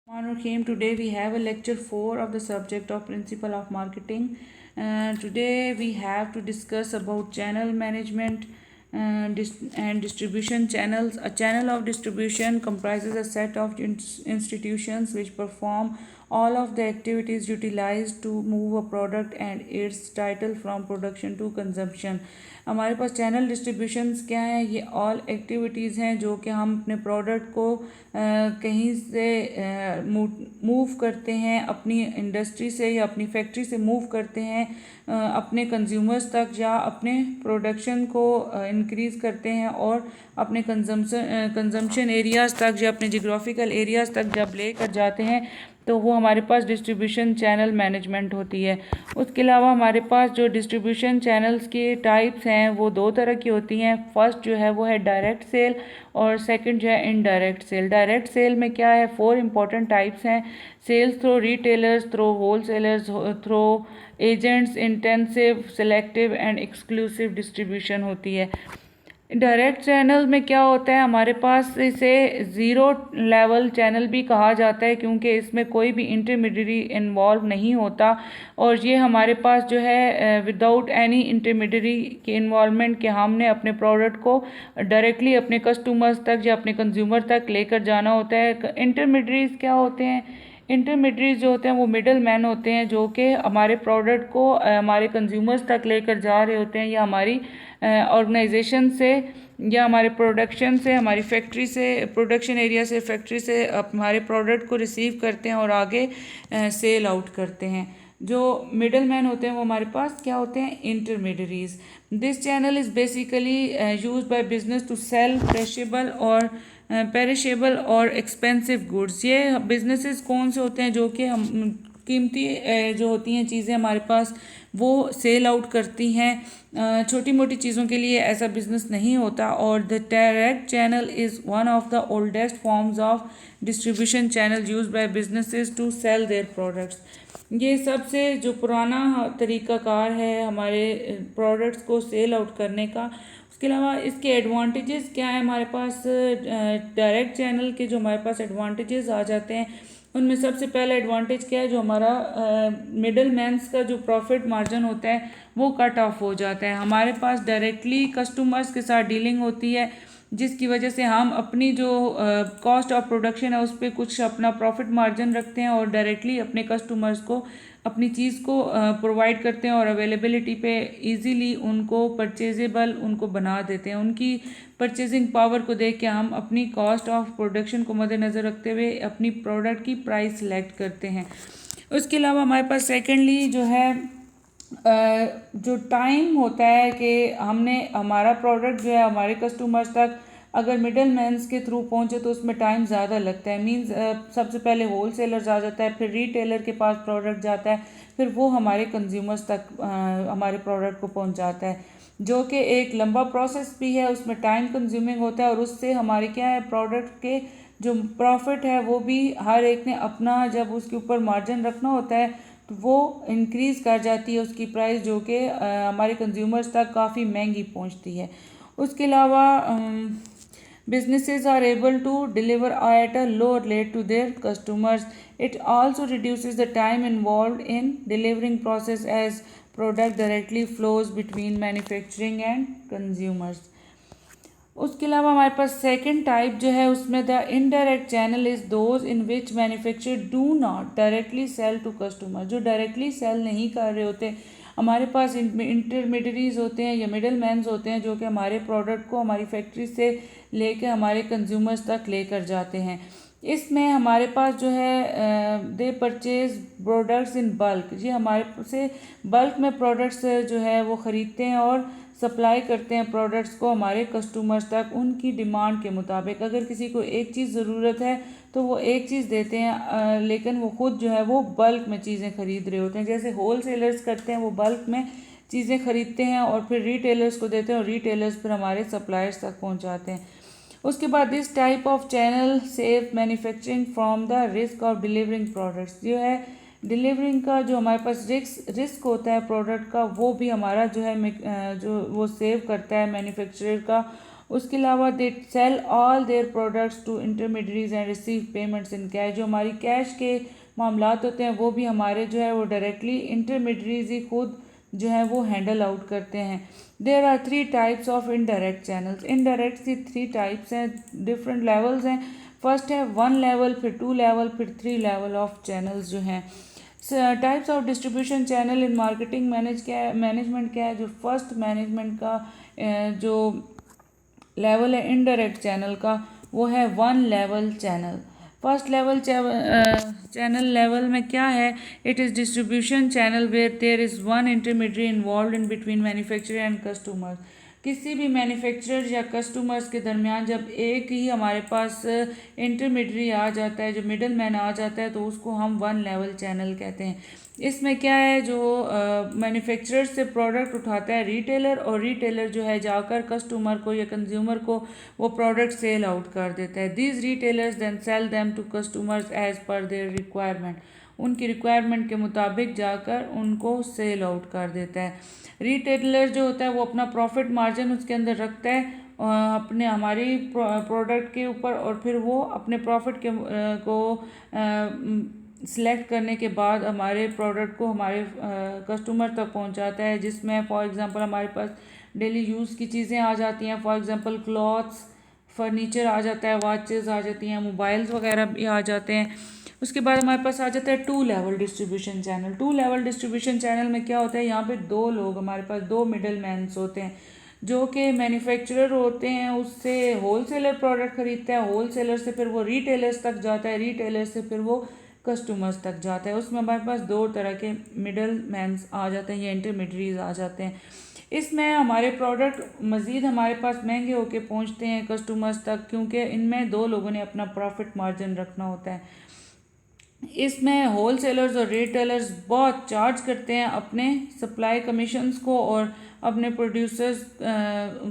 Rahim. Today we have a lecture 4 of the subject of principle of marketing. Today we have to discuss about channel management and distribution channels. A channel of distribution comprises a set of institutions which perform all of the activities utilized to move a product and its title from production to consumption. हमारे पास channel distributions क्या हैं? ये all activities हैं जो कि हम अपने product को कहीं से मूव करते हैं, अपनी इंडस्ट्री से या अपनी फैक्ट्री से मूव करते हैं अपने कंज्यूमर्स तक, या अपने प्रोडक्शन को इंक्रीज़ करते हैं और अपने कंजम्पशन एरियाज़ तक या अपने जियोग्राफिकल एरियाज़ तक जब लेकर जाते हैं तो वो हमारे पास डिस्ट्रीब्यूशन चैनल मैनेजमेंट होती है। उसके अलावा हमारे पास जो डिस्ट्रीब्यूशन चैनल्स के टाइप्स हैं वो दो तरह की होती हैं। फर्स्ट जो है वो है डायरेक्ट सेल और सेकंड जो है इनडायरेक्ट सेल। डायरेक्ट सेल में क्या है, 4 इंपॉर्टेंट टाइप्स हैं। Sales through retailers, through wholesalers, through agents, intensive, selective and exclusive distribution होती है। डायरेक्ट चैनल में क्या होता है, हमारे पास इसे ज़ीरो लेवल चैनल भी कहा जाता है क्योंकि इसमें कोई भी इंटरमीडियरी इन्वॉल्व नहीं होता और ये हमारे पास जो है विदाउट एनी इंटरमीडियरी के इन्वॉल्वमेंट के हमने अपने प्रोडक्ट को डायरेक्टली अपने कस्टमर्स तक या अपने कंज्यूमर तक लेकर जाना होता है। इंटरमीडियरीज क्या होते हैं? इंटरमीडियरीज जो होते हैं वो मिडल मैन होते हैं जो कि हमारे प्रोडक्ट को हमारे कंज्यूमर्स तक लेकर जा रहे होते हैं, या हमारी ऑर्गेनाइजेशन से या हमारे प्रोडक्शन से, हमारी फैक्ट्री से, प्रोडक्शन एरिया से, फैक्ट्री से हमारे प्रोडक्ट को रिसीव करते हैं और आगे सेल आउट करते हैं। जो मिडल मैन होते हैं वो हमारे पास क्या होते हैं? Intermediaries. This channel is basically use by business to sell perishable और पेरिशेबल और एक्सपेंसिव गुड्स। ये बिजनेसेस कौन से होते हैं जो कि हम कीमती जो होती हैं चीज़ें हमारे पास वो सेल आउट करती हैं। छोटी मोटी चीज़ों के लिए ऐसा बिजनेस नहीं होता। और the direct channel is one of the oldest forms of distribution channel use by businesses to sell their products. ये सबसे जो पुराना तरीक़ाकार है हमारे प्रोडक्ट्स को सेल आउट करने का। उसके अलावा इसके एडवांटेजेस क्या है? हमारे पास डायरेक्ट चैनल के जो हमारे पास एडवांटेजेस आ जाते हैं उनमें सबसे पहला एडवांटेज क्या है, जो हमारा मिडल मैन्स का जो प्रॉफिट मार्जिन होता है वो कट ऑफ हो जाता है। हमारे पास डायरेक्टली कस्टमर्स के साथ डीलिंग होती है जिसकी वजह से हम अपनी जो कॉस्ट ऑफ प्रोडक्शन है उस पर कुछ अपना प्रॉफिट मार्जिन रखते हैं और डायरेक्टली अपने कस्टमर्स को अपनी चीज़ को प्रोवाइड करते हैं और अवेलेबिलिटी पे इजीली उनको परचेजेबल उनको बना देते हैं। उनकी परचेजिंग पावर को देख के हम अपनी कॉस्ट ऑफ प्रोडक्शन को मद्देनज़र रखते हुए अपनी प्रोडक्ट की प्राइस सेलेक्ट करते हैं। उसके अलावा हमारे पास सेकेंडली जो है जो टाइम होता है कि हमने हमारा प्रोडक्ट जो है हमारे कस्टमर्स तक अगर मिडल मैन्स के थ्रू पहुंचे तो उसमें टाइम ज़्यादा लगता है। मींस सबसे पहले होल सेलर्स आ जाता है, फिर रिटेलर के पास प्रोडक्ट जाता है, फिर वो हमारे कंज्यूमर्स तक हमारे प्रोडक्ट को पहुंचाता है, जो कि एक लंबा प्रोसेस भी है, उसमें टाइम कंज्यूमिंग होता है और उससे हमारे क्या है प्रोडक्ट के जो प्रॉफिट है वो भी हर एक ने अपना जब उसके ऊपर मार्जिन रखना होता है तो वो इंक्रीज़ कर जाती है उसकी प्राइस, जो कि हमारे कंज्यूमर्स तक काफ़ी महंगी पहुंचती है। उसके अलावा businesses are able to deliver at a lower rate to their customers. It also reduces the time involved in delivering process as product directly flows between manufacturing and consumers. उसके अलावा हमारे पास सेकंड टाइप जो है उसमें the indirect channel is those in which manufacturer do not directly sell to customer. जो directly sell नहीं कर रहे होते, हमारे पास इंटरमीडियरीज होते हैं या मिडल मैन्स होते हैं जो कि हमारे प्रोडक्ट को हमारी फैक्ट्री से लेकर हमारे कंज्यूमर्स तक लेकर जाते हैं। इसमें हमारे पास जो है दे परचेज प्रोडक्ट्स इन बल्क। ये हमारे से बल्क में प्रोडक्ट्स जो है वो ख़रीदते हैं और सप्लाई करते हैं प्रोडक्ट्स को हमारे कस्टमर्स तक उनकी डिमांड के मुताबिक। अगर किसी को एक चीज़ ज़रूरत है तो वो एक चीज़ देते हैं, लेकिन वो ख़ुद जो है वो बल्क में चीज़ें ख़रीद रहे होते हैं। जैसे होल सेलर्स करते हैं, वो बल्क में चीज़ें ख़रीदते हैं और फिर रिटेलर्स को देते हैं और रिटेलर्स फिर हमारे सप्लायर्स तक पहुँचाते हैं। उसके बाद this type of channel save manufacturing from the risk of delivering products. जो है डिलीवरिंग का जो हमारे पास रिस्क होता है प्रोडक्ट का वो भी हमारा जो है जो वो सेव करता है मैन्युफैक्चरर का। उसके अलावा they sell all their products to intermediaries and receive payments in cash. जो हमारी कैश के मामलात होते हैं वो भी हमारे जो है वो डायरेक्टली इंटरमीडियरीज ही खुद जो है वो हैंडल आउट करते हैं। There are 3 types of indirect channels. Indirect की 3 टाइप्स हैं, डिफरेंट लेवल्स हैं। फर्स्ट है 1 लेवल, फिर 2 लेवल, फिर 3 लेवल ऑफ चैनल्स जो हैं। Types of distribution channel in marketing management क्या है। जो फर्स्ट मैनेजमेंट का जो लेवल है इनडायरेक्ट चैनल का वो है 1 level channel. First level channel level में क्या है, it is distribution channel where there is one intermediate involve in between manufacturer and customer. किसी भी मैन्युफैक्चरर या कस्टमर्स के दरमियान जब एक ही हमारे पास इंटरमीडिएट आ जाता है, जो मिडल मैन आ जाता है, तो उसको हम 1 लेवल चैनल कहते हैं। इसमें क्या है, जो मैन्युफैक्चरर से प्रोडक्ट उठाता है रिटेलर, और रिटेलर जो है जाकर कस्टमर को या कंज्यूमर को वो प्रोडक्ट सेल आउट कर देता है। These retailers then sell them to customers as per their requirement. उनकी रिक्वायरमेंट के मुताबिक जाकर उनको सेल आउट कर देता है। रिटेलर जो होता है वो अपना प्रॉफिट मार्जिन उसके अंदर रखता है अपने हमारी प्रोडक्ट के ऊपर, और फिर वो अपने प्रॉफिट के को सिलेक्ट करने के बाद हमारे प्रोडक्ट को हमारे कस्टमर तक पहुंचाता है, जिसमें फॉर एग्जांपल हमारे पास डेली यूज़ की चीज़ें आ जाती हैं। फॉर एग्जांपल क्लॉथ्स, फर्नीचर आ जाता है, वॉचेस आ जाती हैं, मोबाइल्स वगैरह भी आ जाते हैं। उसके बाद हमारे पास आ जाता है 2 level distribution channel. 2 level distribution channel में क्या होता है, यहाँ पे 2 लोग, हमारे पास 2 मिडल मैन्स होते हैं, जो कि मैन्युफैक्चरर होते हैं, उससे होलसेलर प्रोडक्ट खरीदता है, होलसेलर से फिर वो रिटेलर्स तक जाता है, रिटेलर से फिर वो कस्टमर्स तक जाता है। उसमें हमारे पास 2 तरह के मिडल मैन्स आ जाते हैं या इंटरमीडिएट्स आ जाते हैं। इसमें हमारे प्रोडक्ट मज़ीद हमारे पास महंगे होके पहुंचते हैं कस्टमर्स तक, क्योंकि इनमें 2 लोगों ने अपना प्रॉफिट मार्जिन रखना होता है। इसमें होलसेलर्स और रिटेलर्स बहुत चार्ज करते हैं अपने सप्लाई कमीशंस को, और अपने प्रोड्यूसर्स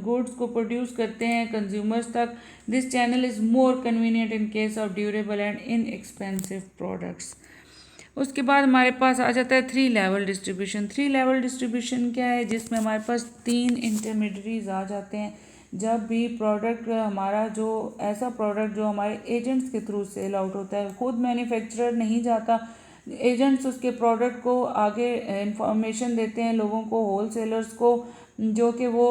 गुड्स को प्रोड्यूस करते हैं कंज्यूमर्स तक। This channel is more convenient in case of durable and inexpensive products. उसके बाद हमारे पास आ जाता है 3 लेवल डिस्ट्रीब्यूशन। 3 लेवल डिस्ट्रीब्यूशन क्या है, जिसमें हमारे पास 3 इंटरमीडिएट्स आ जाते हैं। जब भी प्रोडक्ट हमारा जो ऐसा प्रोडक्ट जो हमारे एजेंट्स के थ्रू सेल आउट होता है, खुद मैन्युफैक्चरर नहीं जाता, एजेंट्स उसके प्रोडक्ट को आगे इंफॉर्मेशन देते हैं लोगों को, होलसेलर्स को, जो कि वो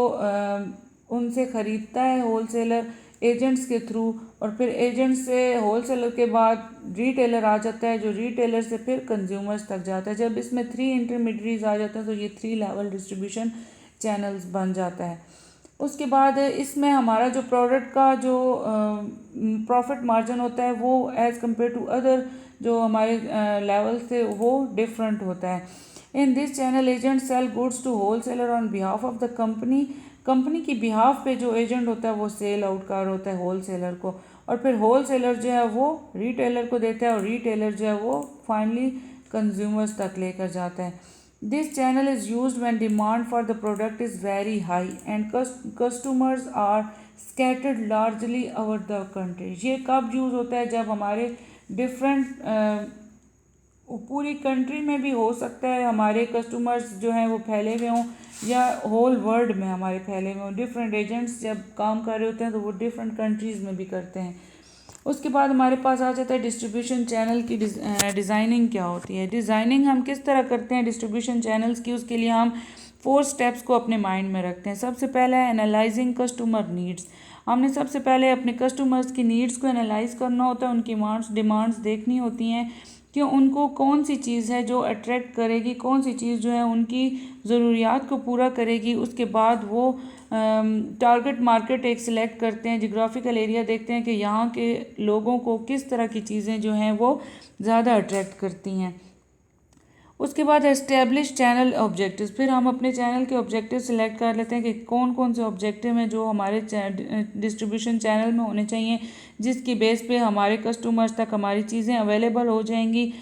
उनसे ख़रीदता है होलसेलर एजेंट्स के थ्रू, और फिर एजेंट्स से होलसेलर के बाद रिटेलर आ जाता है, जो रिटेलर से फिर कंज्यूमर्स तक जाता है। जब इसमें 3 इंटरमीडिएट्स आ जाते हैं तो ये 3 लेवल डिस्ट्रीब्यूशन चैनल्स बन जाता है। उसके बाद इसमें हमारा जो प्रोडक्ट का जो प्रॉफिट मार्जिन होता है वो एज़ कम्पेयर टू अदर जो हमारे लेवल से वो डिफरेंट होता है। In this channel agent sell goods to wholesaler on behalf of the company. Company की बिहाफ पे जो एजेंट होता है वो सेल आउट कर होता है होलसेलर को, और फिर होलसेलर जो है वो रिटेलर को देता है, और रिटेलर जो है वो फाइनली कंज्यूमर्स तक लेकर जाता है। This channel is used when demand for the product is very high and customers are scattered largely over the country। ये कब यूज़ होता है, जब हमारे डिफरेंट पूरी कंट्री में भी हो सकता है हमारे कस्टमर्स जो हैं वो फैले हुए हों, या होल वर्ल्ड में हमारे फैले हुए हों। डिफरेंट एजेंट्स जब काम कर रहे होते हैं तो वो डिफरेंट कंट्रीज़ में भी करते हैं। उसके बाद हमारे पास आ जाता है डिस्ट्रीब्यूशन चैनल की डिज़ाइनिंग क्या होती है। डिज़ाइनिंग हम किस तरह करते हैं डिस्ट्रीब्यूशन चैनल्स की, उसके लिए हम 4 स्टेप्स को अपने माइंड में रखते हैं। सबसे पहला है एनालाइजिंग कस्टमर नीड्स। हमने सबसे पहले अपने कस्टमर्स की नीड्स को एनालाइज करना होता है, उनकी डिमांड्स देखनी होती हैं कि उनको कौन सी चीज़ है जो अट्रैक्ट करेगी, कौन सी चीज़ जो है उनकी ज़रूरियात को पूरा करेगी। उसके बाद वो टारगेट मार्केट एक सिलेक्ट करते हैं, जियोग्राफिकल एरिया देखते हैं कि यहाँ के लोगों को किस तरह की चीज़ें जो हैं वो ज़्यादा अट्रैक्ट करती हैं। उसके बाद एस्टेब्लिश चैनल ऑब्जेक्टिव्स। फिर हम अपने चैनल के ऑब्जेक्टिव सिलेक्ट कर लेते हैं कि कौन कौन से ऑब्जेक्टिव हैं जो हमारे डिस्ट्रीब्यूशन चैनल में होने चाहिए, जिसकी बेस पे हमारे कस्टमर्स तक हमारी चीज़ें अवेलेबल हो जाएंगी।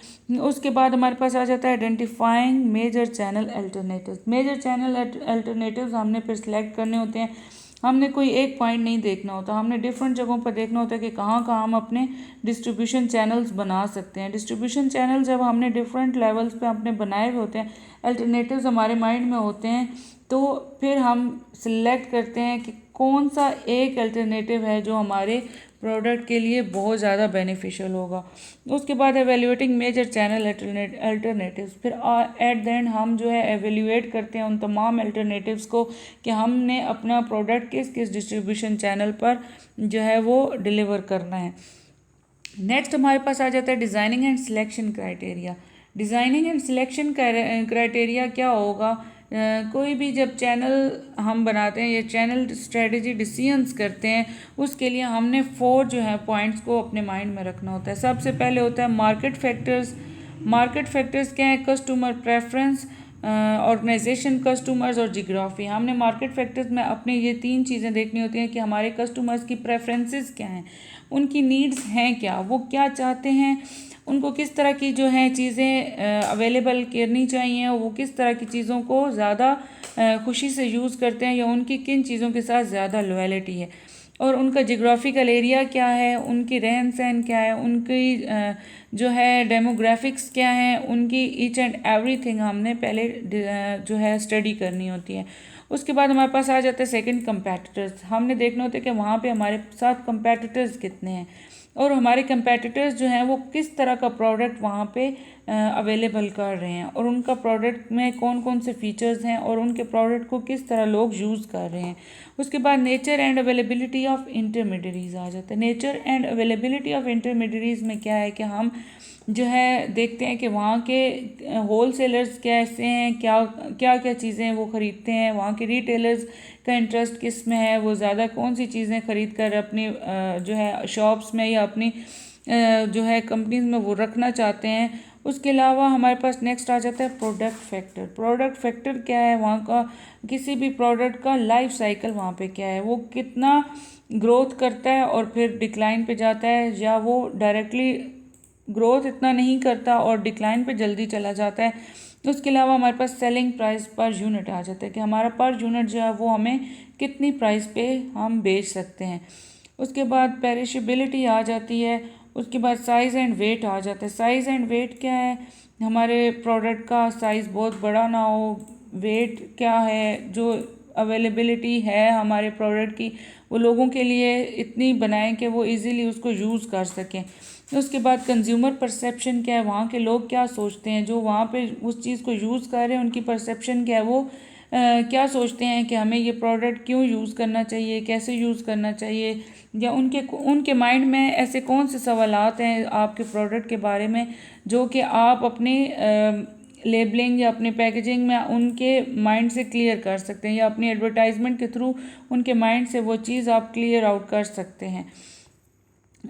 उसके बाद हमारे पास आ जाता है identifying major channel alternatives. Major channel alternatives हमने फिर सिलेक्ट करने होते हैं। हमने कोई एक पॉइंट नहीं देखना होता, हमने डिफरेंट जगहों पर देखना होता है कि कहाँ कहाँ हम अपने डिस्ट्रीब्यूशन चैनल्स बना सकते हैं। डिस्ट्रीब्यूशन चैनल जब हमने डिफरेंट लेवल्स पे अपने बनाए हुए होते हैं, अल्टरनेटिव्स हमारे माइंड में होते हैं, तो फिर हम सिलेक्ट करते हैं कि कौन सा एक अल्टरनेटिव है जो हमारे प्रोडक्ट के लिए बहुत ज़्यादा बेनिफिशियल होगा। उसके बाद एवेल्यूएटिंग मेजर चैनल अल्टरनेटिव्स, फिर एट द एंड हम जो है एवेल्यूएट करते हैं उन तमाम अल्टरनेटिव्स को कि हमने अपना प्रोडक्ट किस किस डिस्ट्रीब्यूशन चैनल पर जो है वो डिलीवर करना है। नेक्स्ट हमारे पास आ जाता है designing and selection criteria. Designing and selection criteria क्या होगा? कोई भी जब चैनल हम बनाते हैं या चैनल स्ट्रेटजी डिसीजंस करते हैं, उसके लिए हमने 4 जो है पॉइंट्स को अपने माइंड में रखना होता है। सबसे पहले होता है मार्केट फैक्टर्स। मार्केट फैक्टर्स क्या है? कस्टमर प्रेफरेंस, ऑर्गेनाइजेशन, कस्टमर्स और जियोग्राफी। हमने मार्केट फैक्टर्स में अपने ये 3 चीज़ें देखनी होती हैं कि हमारे कस्टमर्स की प्रेफरेंसेस क्या हैं, उनकी नीड्स हैं क्या, वो क्या चाहते हैं, उनको किस तरह की जो है चीज़ें अवेलेबल करनी चाहिए, वो किस तरह की चीज़ों को ज़्यादा खुशी से यूज़ करते हैं या उनकी किन चीज़ों के साथ ज़्यादा लॉयल्टी है, और उनका जियोग्राफिकल एरिया क्या है, उनकी रहन सहन क्या है, उनकी जो है डेमोग्राफिक्स क्या है, उनकी ईच एंड एवरीथिंग हमने पहले जो है स्टडी करनी होती है। उसके बाद हमारे पास आ जाता है सेकंड कंपैटिटर्स। हमने देखना होता है कि वहाँ पे हमारे साथ कंपैटिटर्स कितने हैं और हमारे कंपैटिटर्स जो हैं वो किस तरह का प्रोडक्ट वहाँ पे अवेलेबल कर रहे हैं और उनका प्रोडक्ट में कौन कौन से फीचर्स हैं और उनके प्रोडक्ट को किस तरह लोग यूज़ कर रहे हैं। उसके बाद nature and availability of intermediaries आ जाता है। Nature and availability of intermediaries में क्या है कि हम जो है देखते हैं कि वहाँ के होल सेलर्स कैसे हैं, क्या क्या क्या चीज़ें वो ख़रीदते हैं, वहाँ के रिटेलर्स का इंटरेस्ट किस में है, वो ज़्यादा कौन सी चीज़ें ख़रीद कर अपनी जो है शॉप्स में या अपनी जो है कंपनीज में वो रखना चाहते हैं। उसके अलावा हमारे पास नेक्स्ट आ जाता है प्रोडक्ट फैक्टर। प्रोडक्ट फैक्टर क्या है? वहाँ का किसी भी प्रोडक्ट का लाइफ साइकिल वहाँ पे क्या है, वो कितना ग्रोथ करता है और फिर डिक्लाइन पे जाता है, या वो डायरेक्टली ग्रोथ इतना नहीं करता और डिक्लाइन पे जल्दी चला जाता है। उसके अलावा हमारे पास सेलिंग प्राइस पर यूनिट आ जाता है कि हमारा पर यूनिट जो है वो हमें कितनी प्राइस पे हम बेच सकते हैं। उसके बाद पेरिशेबिलिटी आ जाती है। उसके बाद साइज़ एंड वेट आ जाता है। साइज़ एंड वेट क्या है? हमारे प्रोडक्ट का साइज़ बहुत बड़ा ना हो। वेट क्या है? जो अवेलेबिलिटी है हमारे प्रोडक्ट की, वो लोगों के लिए इतनी बनाएं कि वो इजीली उसको यूज़ कर सकें। उसके बाद कंज्यूमर परसेप्शन क्या है? वहाँ के लोग क्या सोचते हैं, जो वहाँ पे उस चीज़ को यूज़ कर रहे हैं, उनकी परसेप्शन क्या है, वो क्या सोचते हैं कि हमें ये प्रोडक्ट क्यों यूज़ करना चाहिए, कैसे यूज़ करना चाहिए, या उनके माइंड में ऐसे कौन से सवालात हैं आपके प्रोडक्ट के बारे में जो कि आप अपने लेबलिंग या अपने पैकेजिंग में उनके माइंड से क्लियर कर सकते हैं, या अपनी एडवर्टाइजमेंट के थ्रू उनके माइंड से वो चीज़ आप क्लियर आउट कर सकते हैं।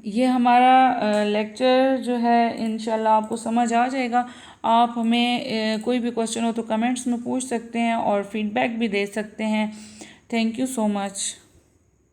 ये हमारा लेक्चर जो है इंशाल्लाह आपको समझ आ जाएगा। आप हमें कोई भी क्वेश्चन हो तो कमेंट्स में पूछ सकते हैं और फीडबैक भी दे सकते हैं। Thank you so much.